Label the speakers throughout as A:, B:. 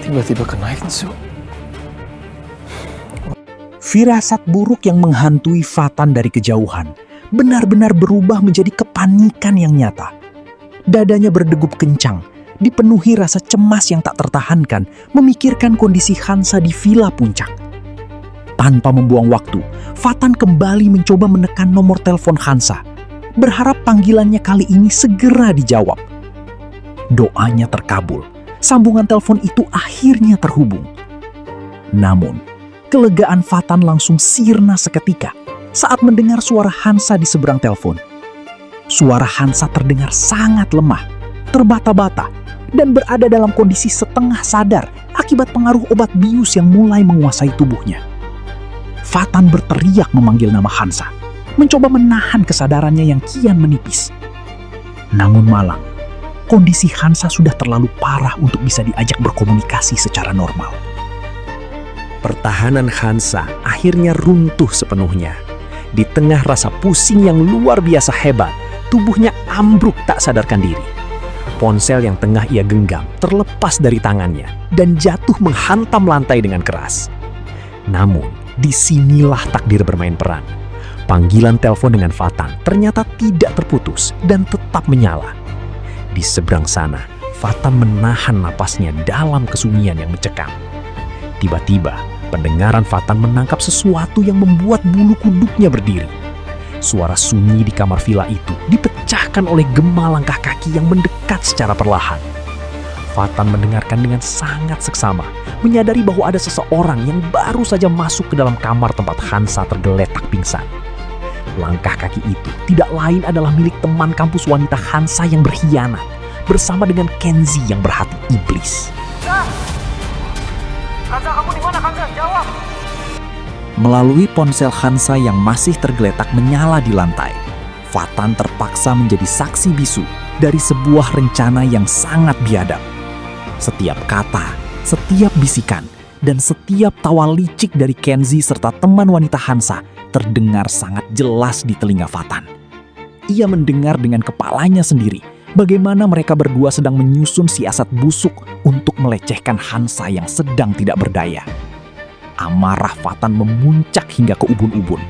A: Tiba-tiba kena itu.
B: Firasat buruk yang menghantui Fatan dari kejauhan benar-benar berubah menjadi kepanikan yang nyata. Dadanya berdegup kencang, dipenuhi rasa cemas yang tak tertahankan, memikirkan kondisi Hansa di Villa Puncak. Tanpa membuang waktu, Fatan kembali mencoba menekan nomor telepon Hansa, berharap panggilannya kali ini segera dijawab. Doanya terkabul, sambungan telepon itu akhirnya terhubung. Namun, kelegaan Fatan langsung sirna seketika saat mendengar suara Hansa di seberang telepon. Suara Hansa terdengar sangat lemah, terbata-bata, dan berada dalam kondisi setengah sadar akibat pengaruh obat bius yang mulai menguasai tubuhnya. Fatan berteriak memanggil nama Hansa, mencoba menahan kesadarannya yang kian menipis. Namun malang, kondisi Hansa sudah terlalu parah untuk bisa diajak berkomunikasi secara normal. Pertahanan Hansa akhirnya runtuh sepenuhnya. Di tengah rasa pusing yang luar biasa hebat, tubuhnya ambruk tak sadarkan diri. Ponsel yang tengah ia genggam terlepas dari tangannya dan jatuh menghantam lantai dengan keras. Namun, disinilah takdir bermain peran. Panggilan telepon dengan Fatan ternyata tidak terputus dan tetap menyala. Di seberang sana, Fatan menahan napasnya dalam kesunyian yang mencekam. Tiba-tiba, pendengaran Fatan menangkap sesuatu yang membuat bulu kuduknya berdiri. Suara sunyi di kamar villa itu dipecahkan oleh gema langkah kaki yang mendekat secara perlahan. Fatan mendengarkan dengan sangat seksama, menyadari bahwa ada seseorang yang baru saja masuk ke dalam kamar tempat Hansa tergeletak pingsan. Langkah kaki itu tidak lain adalah milik teman kampus wanita Hansa yang berkhianat, bersama dengan Kenzi yang berhati iblis.
C: Hansa, kamu di mana, Hansa? Jawab!
B: Melalui ponsel Hansa yang masih tergeletak menyala di lantai, Fatan terpaksa menjadi saksi bisu dari sebuah rencana yang sangat biadab. Setiap kata, setiap bisikan, dan setiap tawa licik dari Kenzi serta teman wanita Hansa terdengar sangat jelas di telinga Fatan. Ia mendengar dengan kepalanya sendiri bagaimana mereka berdua sedang menyusun siasat busuk untuk melecehkan Hansa yang sedang tidak berdaya. Amarah Fatan memuncak hingga ke ubun-ubun.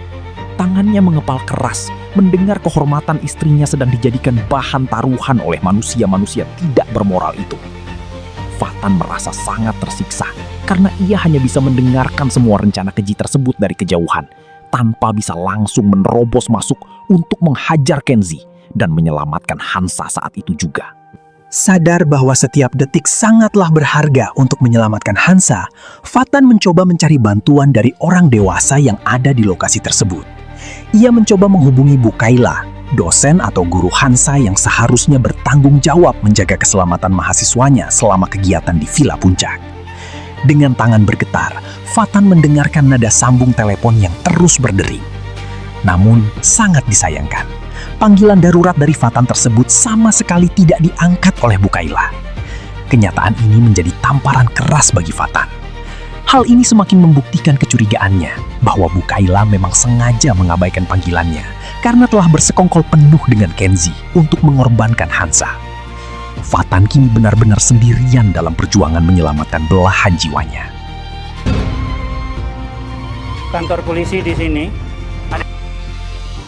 B: Tangannya mengepal keras mendengar kehormatan istrinya sedang dijadikan bahan taruhan oleh manusia-manusia tidak bermoral itu. Fatan merasa sangat tersiksa karena ia hanya bisa mendengarkan semua rencana keji tersebut dari kejauhan, tanpa bisa langsung menerobos masuk untuk menghajar Kenzi dan menyelamatkan Hansa saat itu juga. Sadar bahwa setiap detik sangatlah berharga untuk menyelamatkan Hansa, Fatan mencoba mencari bantuan dari orang dewasa yang ada di lokasi tersebut. Ia mencoba menghubungi Bu Kaila, dosen atau guru Hansa yang seharusnya bertanggung jawab menjaga keselamatan mahasiswanya selama kegiatan di Villa Puncak. Dengan tangan bergetar, Fatan mendengarkan nada sambung telepon yang terus berdering. Namun, sangat disayangkan, panggilan darurat dari Fatan tersebut sama sekali tidak diangkat oleh Bu Kaila. Kenyataan ini menjadi tamparan keras bagi Fatan. Hal ini semakin membuktikan kecurigaannya bahwa Bu Kaila memang sengaja mengabaikan panggilannya karena telah bersekongkol penuh dengan Kenzi untuk mengorbankan Hansa. Fatan kini benar-benar sendirian dalam perjuangan menyelamatkan belahan jiwanya.
C: Kantor polisi di sini.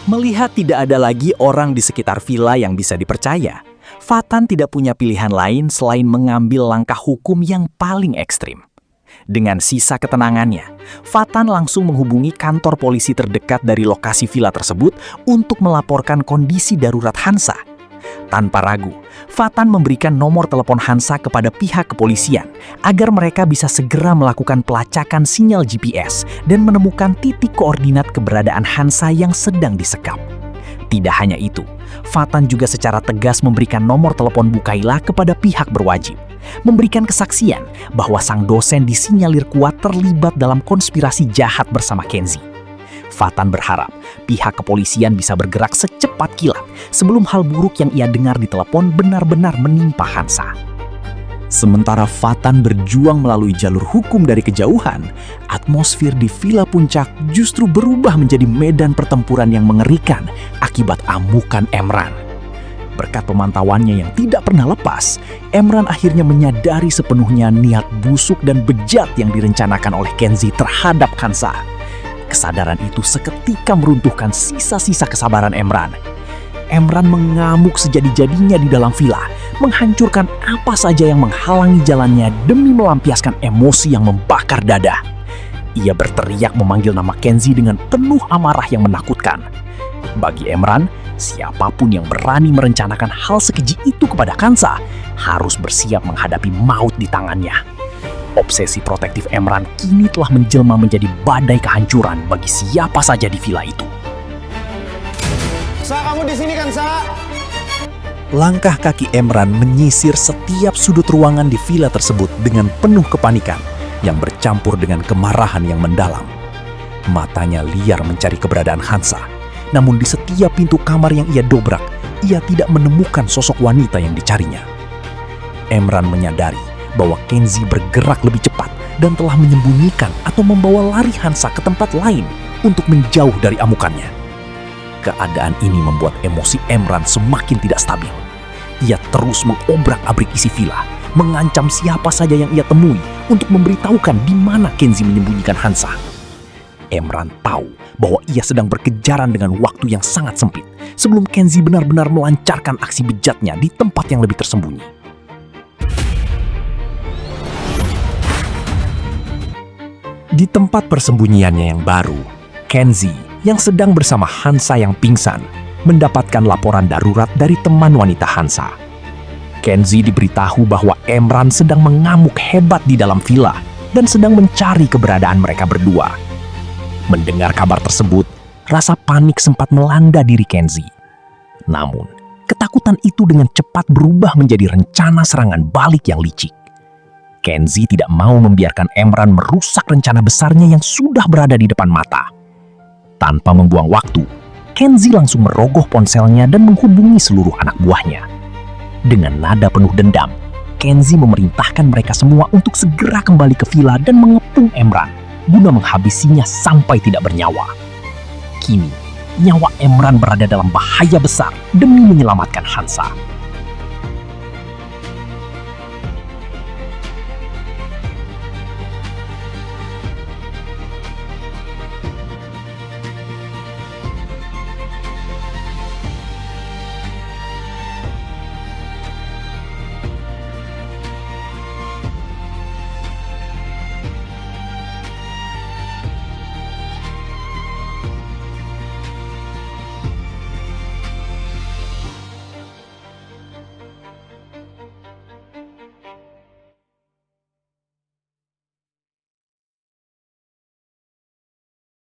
B: Melihat tidak ada lagi orang di sekitar villa yang bisa dipercaya, Fatan tidak punya pilihan lain selain mengambil langkah hukum yang paling ekstrim. Dengan sisa ketenangannya, Fatan langsung menghubungi kantor polisi terdekat dari lokasi villa tersebut untuk melaporkan kondisi darurat Hansa. Tanpa ragu, Fatan memberikan nomor telepon Hansa kepada pihak kepolisian agar mereka bisa segera melakukan pelacakan sinyal GPS dan menemukan titik koordinat keberadaan Hansa yang sedang disekap. Tidak hanya itu, Fatan juga secara tegas memberikan nomor telepon Bu Kaila kepada pihak berwajib, memberikan kesaksian bahwa sang dosen disinyalir kuat terlibat dalam konspirasi jahat bersama Kenzi. Fatan berharap pihak kepolisian bisa bergerak secepat kilat sebelum hal buruk yang ia dengar di telepon benar-benar menimpa Hansa. Sementara Fatan berjuang melalui jalur hukum dari kejauhan, atmosfer di Villa Puncak justru berubah menjadi medan pertempuran yang mengerikan akibat amukan Emran. Berkat pemantauannya yang tidak pernah lepas, Emran akhirnya menyadari sepenuhnya niat busuk dan bejat yang direncanakan oleh Kenzi terhadap Hansa. Kesadaran itu seketika meruntuhkan sisa-sisa kesabaran Emran. Emran mengamuk sejadi-jadinya di dalam villa, menghancurkan apa saja yang menghalangi jalannya demi melampiaskan emosi yang membakar dada. Ia berteriak memanggil nama Kenzi dengan penuh amarah yang menakutkan. Bagi Emran, siapapun yang berani merencanakan hal sekeji itu kepada Hansa harus bersiap menghadapi maut di tangannya. Obsesi protektif Emran kini telah menjelma menjadi badai kehancuran bagi siapa saja di villa itu.
A: Sa, kamu di sini kan, Sa?
B: Langkah kaki Emran menyisir setiap sudut ruangan di villa tersebut dengan penuh kepanikan yang bercampur dengan kemarahan yang mendalam. Matanya liar mencari keberadaan Hansa. Namun di setiap pintu kamar yang ia dobrak, ia tidak menemukan sosok wanita yang dicarinya. Emran menyadari bahwa Kenzi bergerak lebih cepat dan telah menyembunyikan atau membawa lari Hansa ke tempat lain untuk menjauh dari amukannya. Keadaan ini membuat emosi Emran semakin tidak stabil. Ia terus mengobrak-abrik isi villa, mengancam siapa saja yang ia temui untuk memberitahukan di mana Kenzi menyembunyikan Hansa. Emran tahu bahwa ia sedang berkejaran dengan waktu yang sangat sempit sebelum Kenzi benar-benar melancarkan aksi bejatnya di tempat yang lebih tersembunyi. Di tempat persembunyiannya yang baru, Kenzi yang sedang bersama Hansa yang pingsan mendapatkan laporan darurat dari teman wanita Hansa. Kenzi diberitahu bahwa Emran sedang mengamuk hebat di dalam villa dan sedang mencari keberadaan mereka berdua. Mendengar kabar tersebut, rasa panik sempat melanda diri Kenzi. Namun, ketakutan itu dengan cepat berubah menjadi rencana serangan balik yang licik. Kenzi tidak mau membiarkan Emran merusak rencana besarnya yang sudah berada di depan mata. Tanpa membuang waktu, Kenzi langsung merogoh ponselnya dan menghubungi seluruh anak buahnya. Dengan nada penuh dendam, Kenzi memerintahkan mereka semua untuk segera kembali ke villa dan mengepung Emran guna menghabisinya sampai tidak bernyawa. Kini, nyawa Emran berada dalam bahaya besar demi menyelamatkan Hansa.